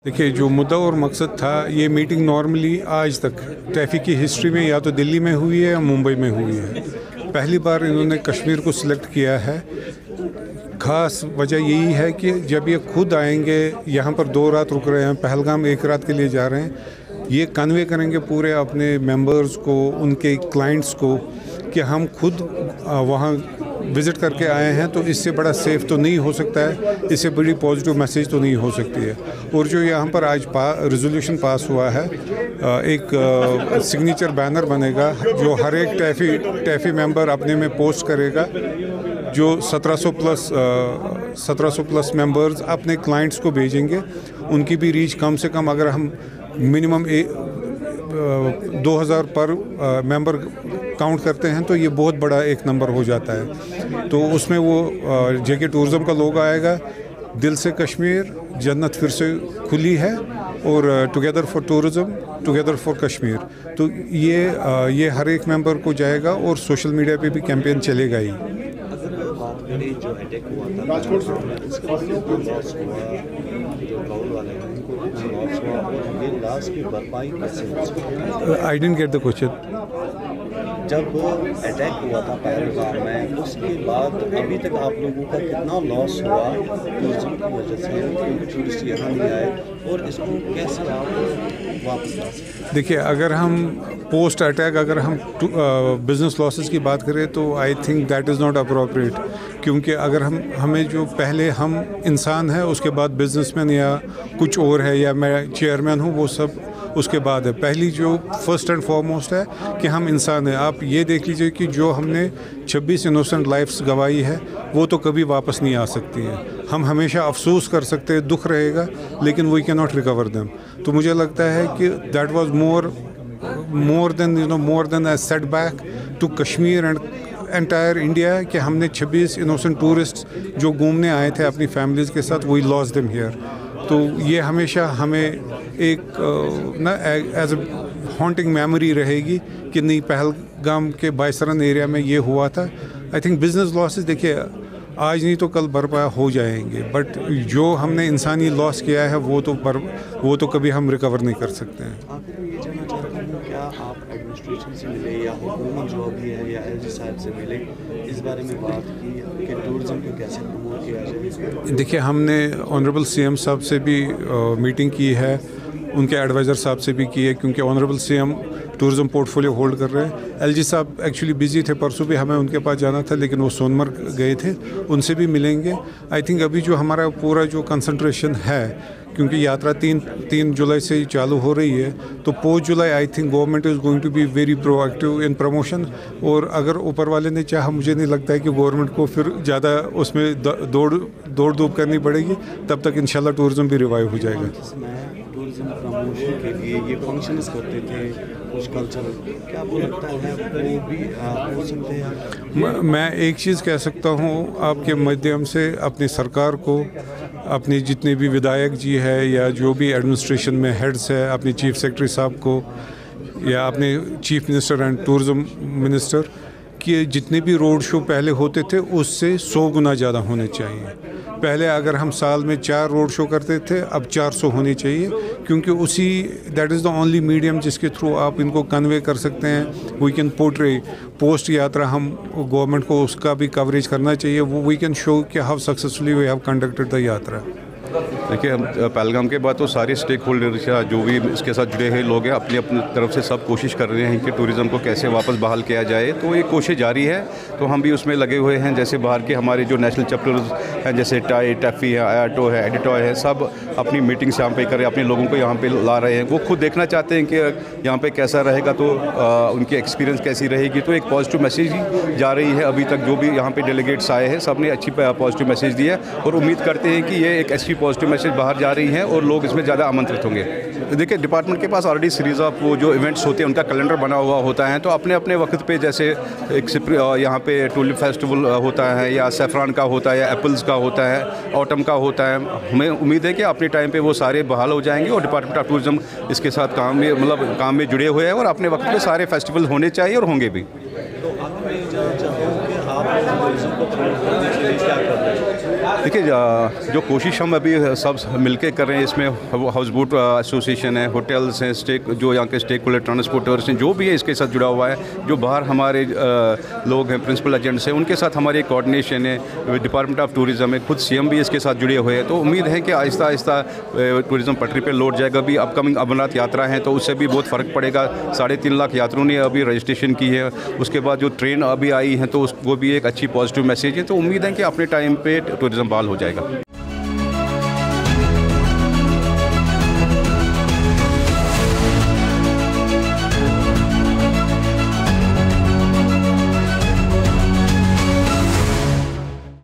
देखिए, जो मुद्दा और मकसद था, ये मीटिंग नॉर्मली आज तक टैफ़ी की हिस्ट्री में या तो दिल्ली में हुई है या मुंबई में हुई है। पहली बार इन्होंने कश्मीर को सिलेक्ट किया है। ख़ास वजह यही है कि जब ये खुद आएंगे, यहाँ पर 2 रात रुक रहे हैं, पहलगाम 1 रात के लिए जा रहे हैं, ये कन्वे करेंगे पूरे अपने मेंबर्स को, उनके क्लाइंट्स को कि हम खुद वहाँ विज़िट करके आए हैं, तो इससे बड़ा सेफ़ तो नहीं हो सकता है, इससे बड़ी पॉजिटिव मैसेज तो नहीं हो सकती है। और जो यहाँ पर आज रेजोल्यूशन पास हुआ है, एक सिग्नेचर बैनर बनेगा जो हर एक टैफ़ी मेंबर अपने में पोस्ट करेगा, जो 1700 प्लस मेंबर्स अपने क्लाइंट्स को भेजेंगे। उनकी भी रीच कम से कम, अगर हम मिनिमम 2000 पर मेंबर काउंट करते हैं तो ये बहुत बड़ा एक नंबर हो जाता है। तो उसमें वो जेके टूरिज़्म का लोगो आएगा, दिल से कश्मीर, जन्नत फिर से खुली है, और together for tourism, together for Kashmir. तो ये हर एक मेंबर को जाएगा और सोशल मीडिया पे भी कैंपेन चलेगा ही। जो अटैक हुआ था राजकोट से, I didn't get the question. जब अटैक हुआ था पहलगाम में, उसके बाद अभी तक आप लोगों का कितना लॉस हुआ टूरिज्म की वजह से, क्योंकि टूरिस्ट यहाँ नहीं आए, और इसको कैसे आप वापस ला सकते? देखिए, अगर हम पोस्ट अटैक बिज़नेस लॉसेस की बात करें तो I think that is not appropriate, क्योंकि अगर हमें जो पहले हम इंसान हैं, उसके बाद बिजनेसमैन या कुछ और है, या मैं चेयरमैन हूँ, वो सब उसके बाद है। पहली जो फर्स्ट एंड फॉरमोस्ट है कि हम इंसान हैं। आप ये देख लीजिए कि जो हमने 26 इनोसेंट लाइफ्स गंवाई है, वो तो कभी वापस नहीं आ सकती हैं। हम हमेशा अफसोस कर सकते हैं, दुख रहेगा, लेकिन we can not recover them. तो मुझे लगता है कि that was more than a setback to Kashmir and entire India, कि हमने 26 इनोसेंट टूरिस्ट जो घूमने आए थे अपनी फैमिलीज़ के साथ, वी लॉस्ट देम हियर। तो ये हमेशा हमें एक एज अ हॉन्टिंग मेमोरी रहेगी कि नहीं, पहलगाम के बायसरन एरिया में ये हुआ था। आई थिंक बिजनेस लॉसेस, देखिए, आज नहीं तो कल बर्पा हो जाएंगे, बट जो हमने इंसानी लॉस किया है वो तो कभी हम रिकवर नहीं कर सकते हैं। आखिर में ये जानना चाहता हूँ, क्या आप एडमिनिस्ट्रेशन से मिले या हुकूमत जो भी है या एलजी साहब से मिले, इस बारे में बात की कि टूरिज़्म को कैसे प्रमोट किया जाए? देखिए, हमने ऑनरेबल सीएम साहब से भी मीटिंग की है, उनके एडवाइज़र साहब से भी की है, क्योंकि honourable CM tourism portfolio hold कर रहे हैं। एलजी साहब एक्चुअली बिजी थे, परसों भी हमें उनके पास जाना था, लेकिन वो सोनमर्ग गए थे, उनसे भी मिलेंगे। आई थिंक अभी जो हमारा पूरा जो कंसंट्रेशन है, क्योंकि यात्रा 3 जुलाई से ही चालू हो रही है, तो post July I think government is going to be very proactive in promotion. और अगर ऊपर वाले ने चाहा, मुझे नहीं लगता है कि गवर्नमेंट को फिर ज़्यादा उसमें दौड़ धूप करनी पड़ेगी, तब तक इंशाल्लाह टूरिज़्म भी रिवाइव हो जाएगा। टूरिज़्म प्रमोशन के लिए ये फंक्शंस करते थे कुछ कल्चरल, क्या आपको लगता है वो भी हो सकते हैं? मैं एक चीज़ कह सकता हूँ आपके माध्यम से अपनी सरकार को, अपने जितने भी विधायक जी है या जो भी एडमिनिस्ट्रेशन में हेड्स है, अपने चीफ सेक्रेटरी साहब को या अपने chief minister and tourism minister, कि जितने भी रोड शो पहले होते थे उससे 100 गुना ज़्यादा होने चाहिए। पहले अगर हम साल में 4 रोड शो करते थे, अब 400 होने चाहिए, क्योंकि that is the only medium जिसके थ्रू आप इनको कन्वे कर सकते हैं। वी कैन पोर्ट्रे पोस्ट यात्रा, हम गवर्नमेंट को उसका भी कवरेज करना चाहिए। वी कैन शो कि how successfully we have conducted the yatra. देखिए, हम पहलगाम के बाद तो सारे स्टेक होल्डर्स या जो भी इसके साथ जुड़े हुए लोग हैं, अपनी अपनी तरफ से सब कोशिश कर रहे हैं कि टूरिज़्म को कैसे वापस बहाल किया जाए। तो ये कोशिश जारी है, तो हम भी उसमें लगे हुए हैं। जैसे बाहर के हमारे जो नेशनल चैप्टर्स हैं, जैसे टाई, टैफ़ी है, आयाटो है, एडिटॉय है, सब अपनी मीटिंग्स यहाँ पे करें, अपने लोगों को यहाँ पे ला रहे हैं। वो खुद देखना चाहते हैं कि यहाँ पे कैसा रहेगा, तो उनकी एक्सपीरियंस कैसी रहेगी। तो एक पॉजिटिव मैसेज ही जा रही है। अभी तक जो भी यहाँ पे डेलीगेट्स आए हैं, सब ने अच्छी पॉजिटिव मैसेज दी है, और उम्मीद करते हैं कि ये एक अच्छी पॉजिटिव मैसेज बाहर जा रही हैं और लोग इसमें ज़्यादा आमंत्रित होंगे। देखिए, डिपार्टमेंट के पास ऑलरेडी सीरीज़ ऑफ वो जो इवेंट्स होते हैं उनका कैलेंडर बना हुआ होता है, तो अपने अपने वक्त पे, जैसे एक यहाँ पे टूलिप फेस्टिवल होता है, या सैफरान का होता है, या एप्पल्स का होता है, ऑटम का होता है। हमें उम्मीद है कि अपने टाइम पे वो सारे बहाल हो जाएंगे, और डिपार्टमेंट ऑफ टूरिज़्म इसके साथ काम में जुड़े हुए हैं, और अपने वक्त पे सारे फेस्टिवल होने चाहिए और होंगे भी। तो आप ये जानना चाहता हूँ कि आप टूरिज़्म को प्रमोट करने के लिए क्या कर रहे हैं? देखिए जो कोशिश हम अभी सब मिलके कर रहे हैं, इसमें हाउस बोट एसोसिएशन है, होटल्स हैं, जो यहाँ के स्टेक होल्डर ट्रांसपोर्टर्स हैं, जो भी है इसके साथ जुड़ा हुआ है, जो बाहर हमारे लोग हैं प्रिंसिपल एजेंट्स हैं, उनके साथ हमारी कोऑर्डिनेशन है, डिपार्टमेंट ऑफ टूरिज़्म है, खुद सीएम भी इसके साथ जुड़े हुए हैं। तो उम्मीद है कि आहिस्ता आहिस्ता टूरिज़्म पटरी पर लौट जाएगा। अभी अपकमिंग अमरनाथ यात्रा है तो उससे भी बहुत फ़र्क पड़ेगा। 3.5 लाख यात्रियों ने अभी रजिस्ट्रेशन की है। उसके बाद जो ट्रेन अभी आई है तो वो भी एक अच्छी पॉजिटिव मैसेज है। तो उम्मीद है कि अपने टाइम पे टूरिज़्म बहाल हो जाएगा।